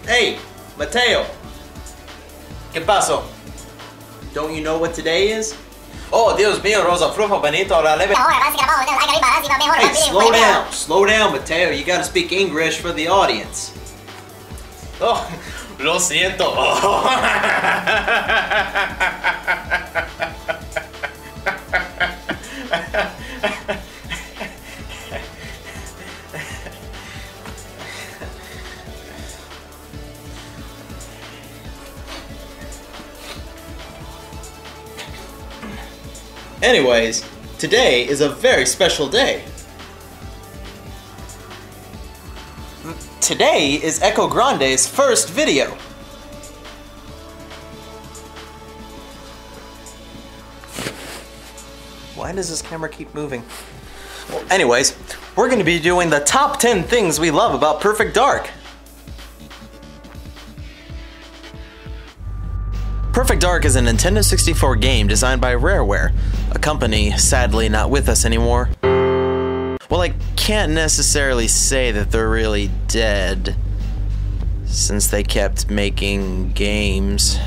Hey, Mateo. ¿Qué pasó? Don't you know what today is? Oh, Dios mío, Rosa Frujo, Benito, ahora leve. Hey, slow down, Mateo. You gotta speak English for the audience. Oh, lo siento. Oh. Anyways, today is a very special day. Today is EkoGrande's first video. Why does this camera keep moving? Well, anyways, we're going to be doing the top 10 things we love about Perfect Dark. Perfect Dark is a Nintendo 64 game designed by Rareware, a company sadly not with us anymore. Well, I can't necessarily say that they're really dead, since they kept making games.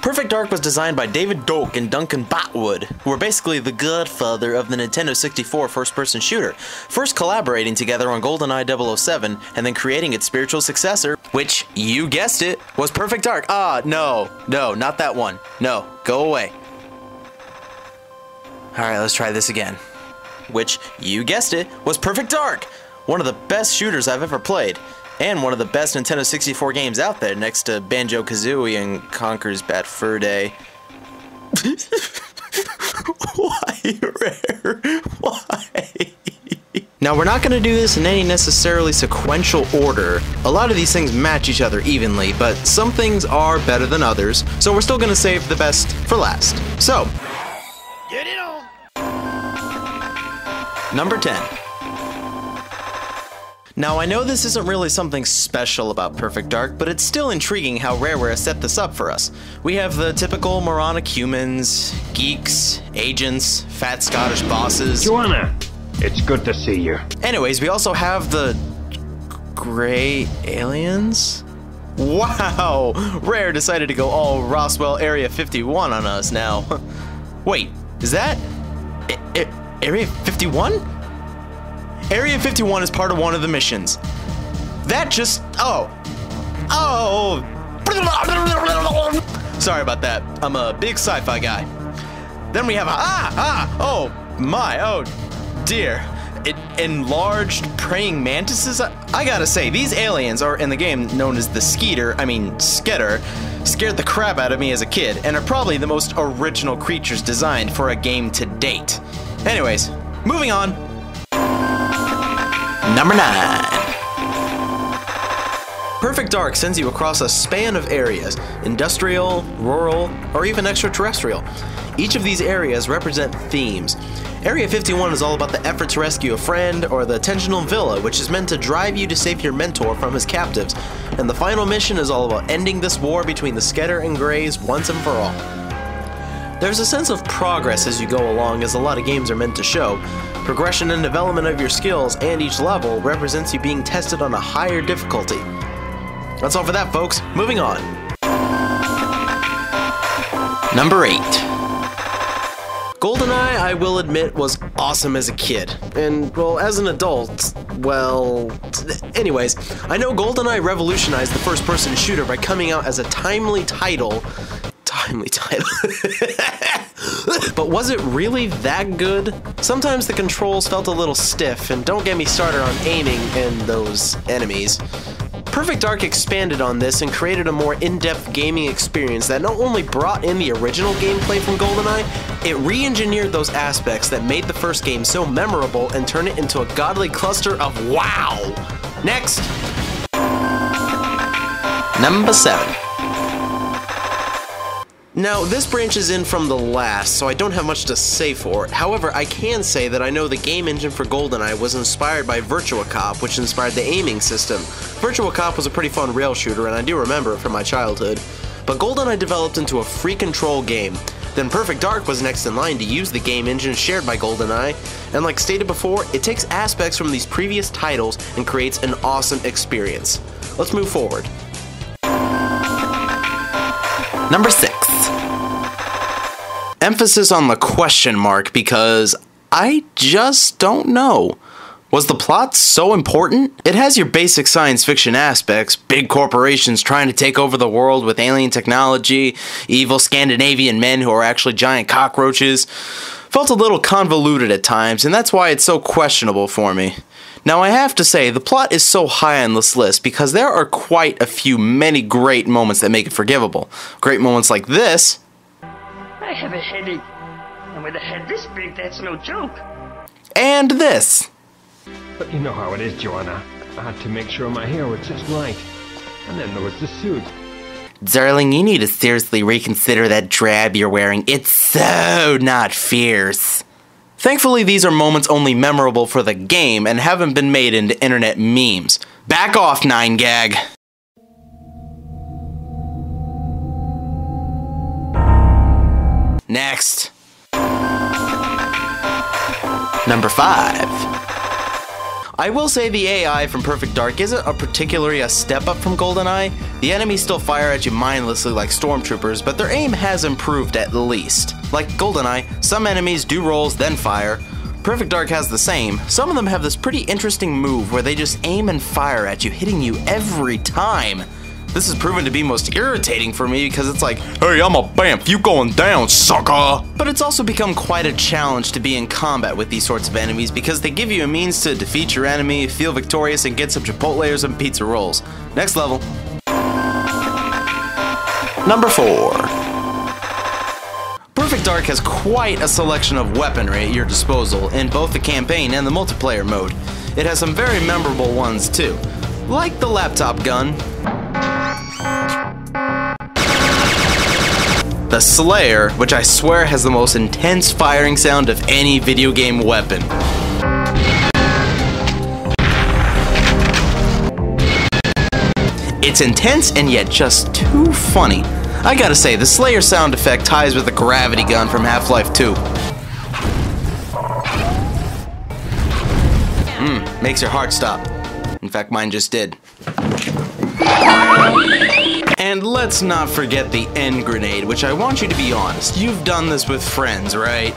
Perfect Dark was designed by David Doak and Duncan Botwood, who were basically the godfather of the Nintendo 64 first-person shooter, first collaborating together on Goldeneye 007 and then creating its spiritual successor, which, you guessed it, was Perfect Dark. No, not that one. No, go away. Alright, let's try this again. Which, you guessed it, was Perfect Dark! One of the best shooters I've ever played, and one of the best Nintendo 64 games out there, next to Banjo Kazooie and Conker's Bad Fur Day. Why, Rare? Why? Now, we're not going to do this in any necessarily sequential order. A lot of these things match each other evenly, but some things are better than others, so we're still going to save the best for last. So, get it on! Number 10. Now, I know this isn't really something special about Perfect Dark, but it's still intriguing how Rareware set this up for us. We have the typical moronic humans, geeks, agents, fat Scottish bosses. Joanna, it's good to see you. Anyways, we also have the gray aliens? Wow! Rare decided to go all Roswell Area 51 on us now. Wait, is that Area 51? Area 51 is part of one of the missions. That just... Oh. Sorry about that. I'm a big sci-fi guy. Then we have oh dear. Enlarged praying mantises? I gotta say, these aliens are in the game known as the Skeeter, scared the crap out of me as a kid, and are probably the most original creatures designed for a game to date. Anyways, moving on. Number 9. Perfect Dark sends you across a span of areas, industrial, rural, or even extraterrestrial. Each of these areas represent themes. Area 51 is all about the effort to rescue a friend, or the Tensional Villa, which is meant to drive you to save your mentor from his captives. And the final mission is all about ending this war between the Skeeter and Greys once and for all. There's a sense of progress as you go along, as a lot of games are meant to show. Progression and development of your skills, and each level represents you being tested on a higher difficulty. That's all for that, folks. Moving on. Number 8. Goldeneye, I will admit, was awesome as a kid. And, well, as an adult, well... Anyways, I know Goldeneye revolutionized the first-person shooter by coming out as a timely title. But was it really that good? Sometimes the controls felt a little stiff, and don't get me started on aiming and those enemies. Perfect Dark expanded on this and created a more in-depth gaming experience that not only brought in the original gameplay from Goldeneye, it re-engineered those aspects that made the first game so memorable and turned it into a godly cluster of wow! Next! Number 7. Now, this branches in from the last, so I don't have much to say for it. However, I can say that I know the game engine for Goldeneye was inspired by Virtua Cop, which inspired the aiming system. Virtua Cop was a pretty fun rail shooter, and I do remember it from my childhood. But Goldeneye developed into a free control game. Then Perfect Dark was next in line to use the game engine shared by Goldeneye, and like stated before, it takes aspects from these previous titles and creates an awesome experience. Let's move forward. Number 6. Emphasis on the question mark because I just don't know. Was the plot so important? It has your basic science fiction aspects, big corporations trying to take over the world with alien technology, evil Scandinavian men who are actually giant cockroaches. Felt a little convoluted at times, and that's why it's so questionable for me. Now I have to say, the plot is so high on this list because there are quite a few many great moments that make it forgivable. Great moments like this. I have a headache, and with a head this big, that's no joke. And this. But you know how it is, Joanna. I had to make sure my hair was just right. And then there was the suit. Darling, you need to seriously reconsider that drab you're wearing. It's so not fierce. Thankfully, these are moments only memorable for the game and haven't been made into internet memes. Back off, 9gag. Next. Number 5. I will say the AI from Perfect Dark isn't particularly a step up from Goldeneye. The enemies still fire at you mindlessly like stormtroopers, but their aim has improved at least. Like Goldeneye, some enemies do rolls then fire. Perfect Dark has the same. Some of them have this pretty interesting move where they just aim and fire at you, hitting you every time. This has proven to be most irritating for me because it's like, hey, I'm a bamf, you going down, sucker! But it's also become quite a challenge to be in combat with these sorts of enemies because they give you a means to defeat your enemy, feel victorious, and get some Chipotle's and pizza rolls. Next level. Number 4. Perfect Dark has quite a selection of weaponry at your disposal in both the campaign and the multiplayer mode. It has some very memorable ones too, like the laptop gun, the Slayer, which I swear has the most intense firing sound of any video game weapon. It's intense and yet just too funny. I gotta say, the Slayer sound effect ties with the gravity gun from Half-Life 2. Makes your heart stop. In fact, mine just did. And let's not forget the end grenade, which I want you to be honest. You've done this with friends, right?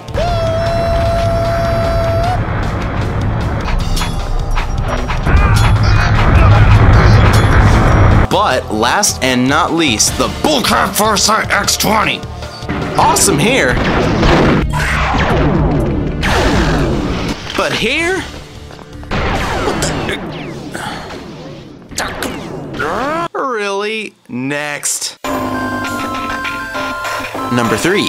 But last and not least, the Bullcrap Foresight X20. Awesome here. But here? Really? Next. Number 3.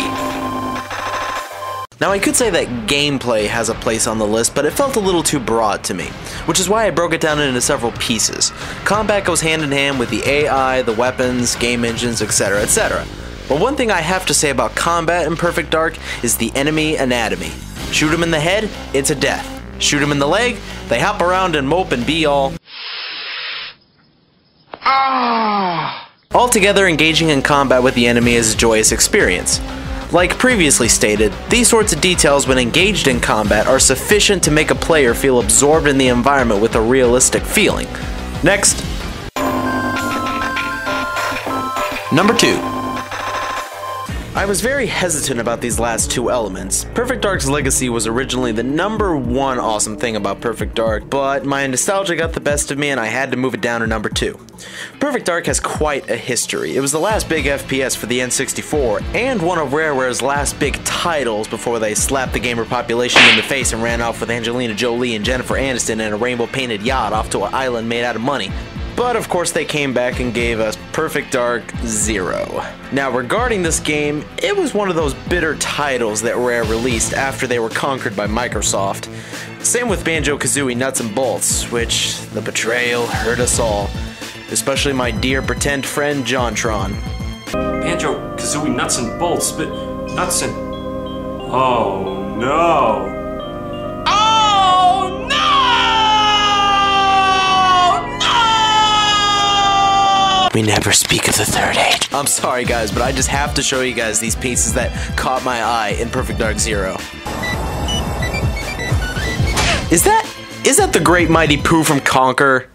Now I could say that gameplay has a place on the list, but it felt a little too broad to me, which is why I broke it down into several pieces. Combat goes hand in hand with the AI, the weapons, game engines, etc., etc. But one thing I have to say about combat in Perfect Dark is the enemy anatomy. Shoot them in the head, it's a death. Shoot them in the leg, they hop around and mope and be all... Altogether, engaging in combat with the enemy is a joyous experience. Like previously stated, these sorts of details when engaged in combat are sufficient to make a player feel absorbed in the environment with a realistic feeling. Next. Number 2. I was very hesitant about these last two elements. Perfect Dark's legacy was originally the #1 awesome thing about Perfect Dark, but my nostalgia got the best of me and I had to move it down to number 2. Perfect Dark has quite a history. It was the last big FPS for the N64, and one of Rareware's last big titles before they slapped the gamer population in the face and ran off with Angelina Jolie and Jennifer Aniston in a rainbow-painted yacht off to an island made out of money. But of course they came back and gave us Perfect Dark 0. Now regarding this game, it was one of those bitter titles that Rare released after they were conquered by Microsoft. Same with Banjo Kazooie Nuts and Bolts, which the betrayal hurt us all. Especially my dear pretend friend Jontron. Banjo Kazooie Nuts and Bolts, but nuts and... Oh no! We never speak of the Third Age. I'm sorry guys, but I just have to show you guys these pieces that caught my eye in Perfect Dark 0. Is that the great mighty Pooh from Conker?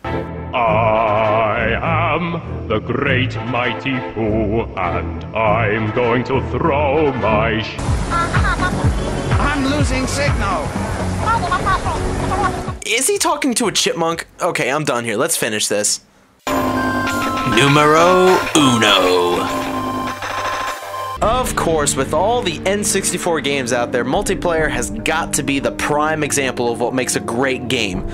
I am the great mighty Pooh, and I'm going to throw my I'm losing signal. Is he talking to a chipmunk? Okay, I'm done here. Let's finish this. Numero uno. Of course, with all the N64 games out there, multiplayer has got to be the prime example of what makes a great game.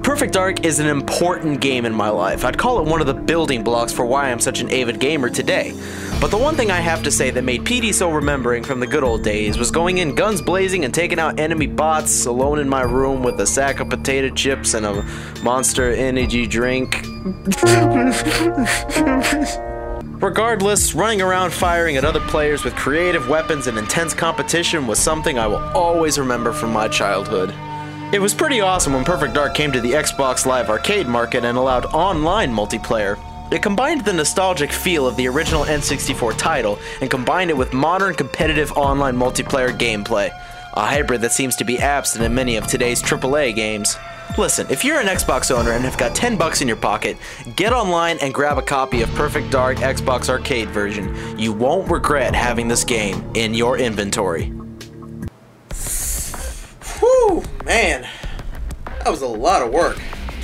Perfect Dark is an important game in my life. I'd call it one of the building blocks for why I'm such an avid gamer today. But the one thing I have to say that made PD so remembering from the good old days was going in guns blazing and taking out enemy bots alone in my room with a sack of potato chips and a Monster Energy drink. Regardless, running around firing at other players with creative weapons and intense competition was something I will always remember from my childhood. It was pretty awesome when Perfect Dark came to the Xbox Live Arcade market and allowed online multiplayer. It combined the nostalgic feel of the original N64 title and combined it with modern competitive online multiplayer gameplay, a hybrid that seems to be absent in many of today's AAA games. Listen, if you're an Xbox owner and have got $10 in your pocket, get online and grab a copy of Perfect Dark Xbox Arcade version. You won't regret having this game in your inventory. Whew, man. That was a lot of work.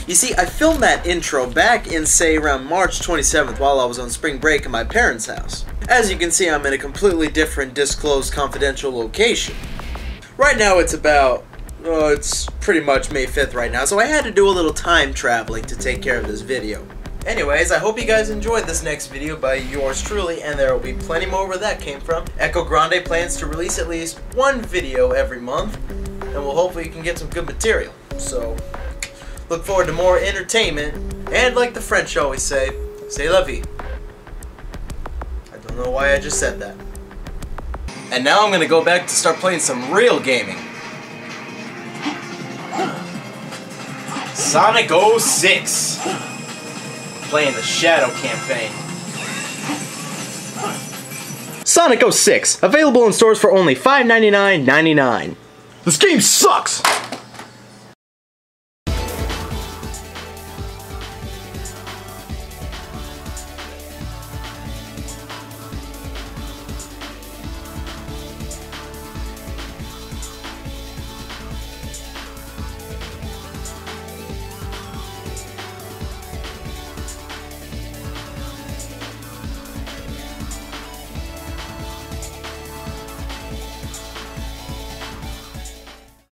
You see, I filmed that intro back in, say, around March 27th while I was on spring break at my parents' house. As you can see, I'm in a completely different, disclosed, confidential location. Right now it's about... it's pretty much May 5th right now, so I had to do a little time traveling to take care of this video. Anyways, I hope you guys enjoyed this next video by yours truly, and there will be plenty more where that came from. EkoGrande plans to release at least one video every month, and we'll hopefully you can get some good material. So, look forward to more entertainment, and like the French always say, c'est la vie. I don't know why I just said that. And now I'm gonna go back to start playing some real gaming. Sonic 06. Playing the Shadow campaign. Sonic 06, available in stores for only $5.99.99. This game sucks!